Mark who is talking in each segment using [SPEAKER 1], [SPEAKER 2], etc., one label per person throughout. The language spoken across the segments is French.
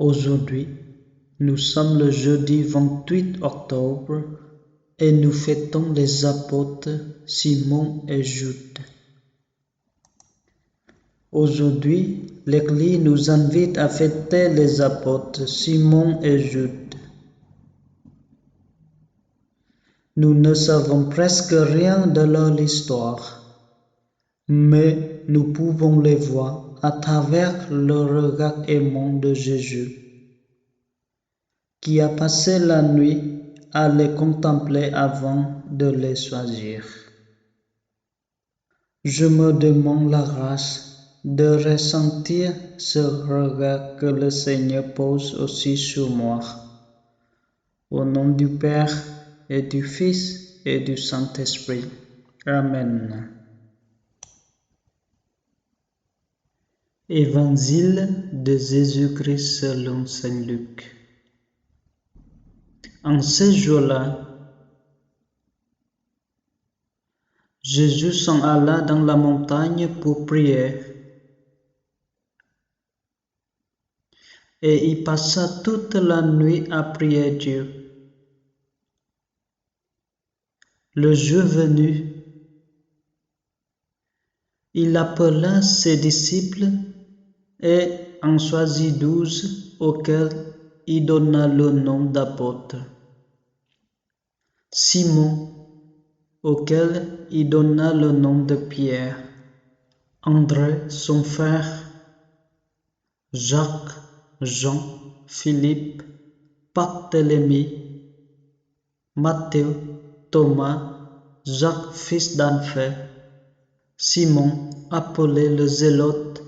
[SPEAKER 1] Aujourd'hui, nous sommes le jeudi 28 octobre et nous fêtons les apôtres Simon et Jude. Aujourd'hui, l'Église nous invite à fêter les apôtres Simon et Jude. Nous ne savons presque rien de leur histoire, mais nous pouvons les voir à travers le regard aimant de Jésus, qui a passé la nuit à les contempler avant de les choisir. Je me demande la grâce de ressentir ce regard que le Seigneur pose aussi sur moi. Au nom du Père et du Fils et du Saint-Esprit. Amen. Évangile de Jésus-Christ selon Saint Luc. En ce jour-là, Jésus s'en alla dans la montagne pour prier, et il passa toute la nuit à prier Dieu. Le jour venu, il appela ses disciples et en choisit 12 auxquels il donna le nom d'apôtres. Simon, auquel il donna le nom de Pierre, André, son frère, Jacques, Jean, Philippe, Barthélemy, Matthieu, Thomas, Jacques, fils d'Alphée, Simon, appelé le Zélote,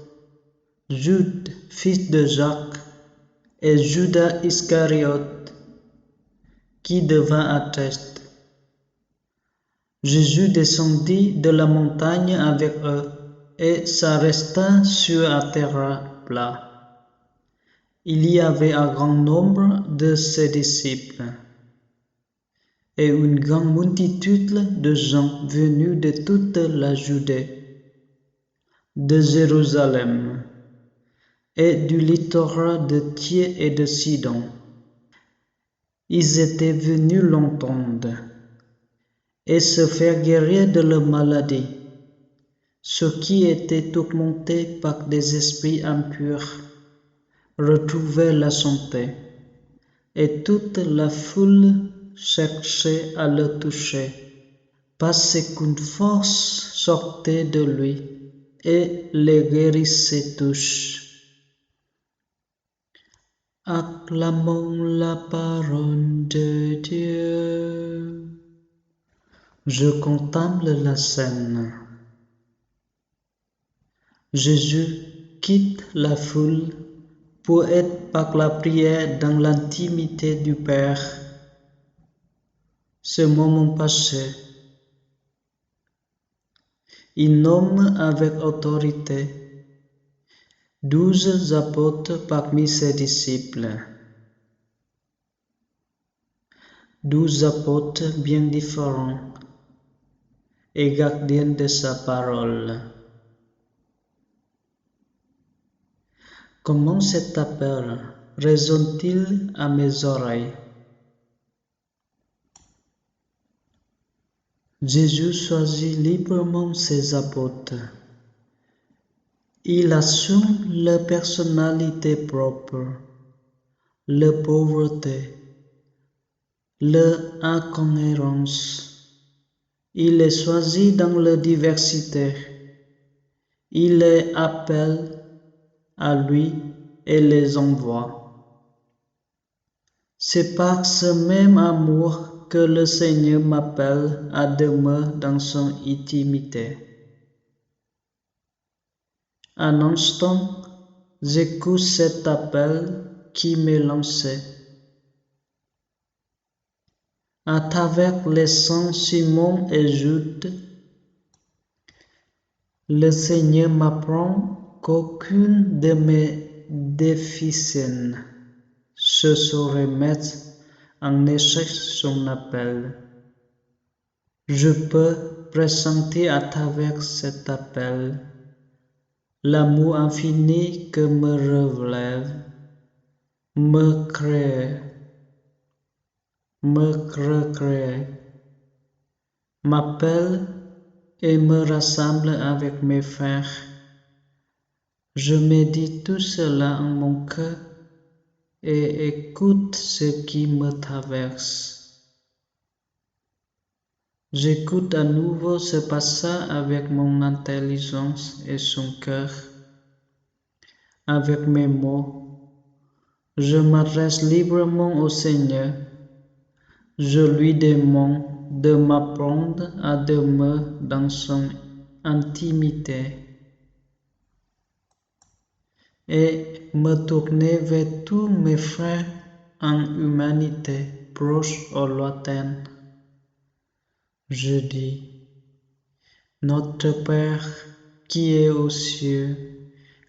[SPEAKER 1] Jude, fils de Jacques, et Judas Iscariote, qui devint atteste. Jésus descendit de la montagne avec eux et s'arrêta sur un terrain plat. Il y avait un grand nombre de ses disciples et une grande multitude de gens venus de toute la Judée, de Jérusalem et du littoral de Tyr et de Sidon. Ils étaient venus l'entendre et se faire guérir de leur maladie, ceux qui étaient tourmentés par des esprits impurs retrouvaient la santé, et toute la foule cherchait à le toucher, parce qu'une force sortait de lui et les guérissait tous. Acclamons la parole de Dieu. Je contemple la scène. Jésus quitte la foule pour être par la prière dans l'intimité du Père. Ce moment passé, il nomme avec autorité 12 apôtres parmi ses disciples. 12 apôtres bien différents et gardiens de sa parole. Comment cet appel résonne-t-il à mes oreilles? Jésus choisit librement ses apôtres. Il assume leur personnalité propre, leur pauvreté, leur incohérence. Il les choisit dans leur diversité. Il les appelle à lui et les envoie. C'est par ce même amour que le Seigneur m'appelle à demeurer dans son intimité. Un instant, j'écoute cet appel qui m'est lancé. À travers les saints Simon et Jude, le Seigneur m'apprend qu'aucune de mes déficiences se saurait mettre en échec son appel. Je peux pressentir à travers cet appel l'amour infini que me relève me créer, me recréer, m'appelle et me rassemble avec mes frères. Je médite tout cela en mon cœur et écoute ce qui me traverse. J'écoute à nouveau ce passage avec mon intelligence et son cœur, avec mes mots. Je m'adresse librement au Seigneur. Je lui demande de m'apprendre à demeurer dans son intimité et me tourner vers tous mes frères en humanité, proche ou lointaine. Je dis, Notre Père qui es aux cieux,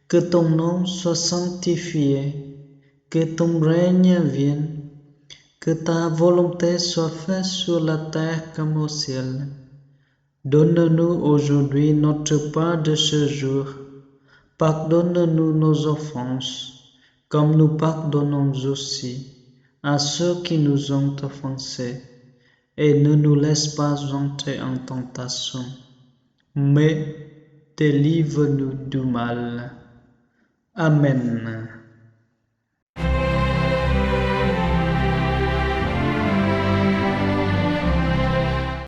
[SPEAKER 1] que ton nom soit sanctifié, que ton règne vienne, que ta volonté soit faite sur la terre comme au ciel. Donne-nous aujourd'hui notre pain de ce jour. Pardonne-nous nos offenses, comme nous pardonnons aussi à ceux qui nous ont offensés. Et ne nous laisse pas entrer en tentation, mais délivre-nous du mal. Amen.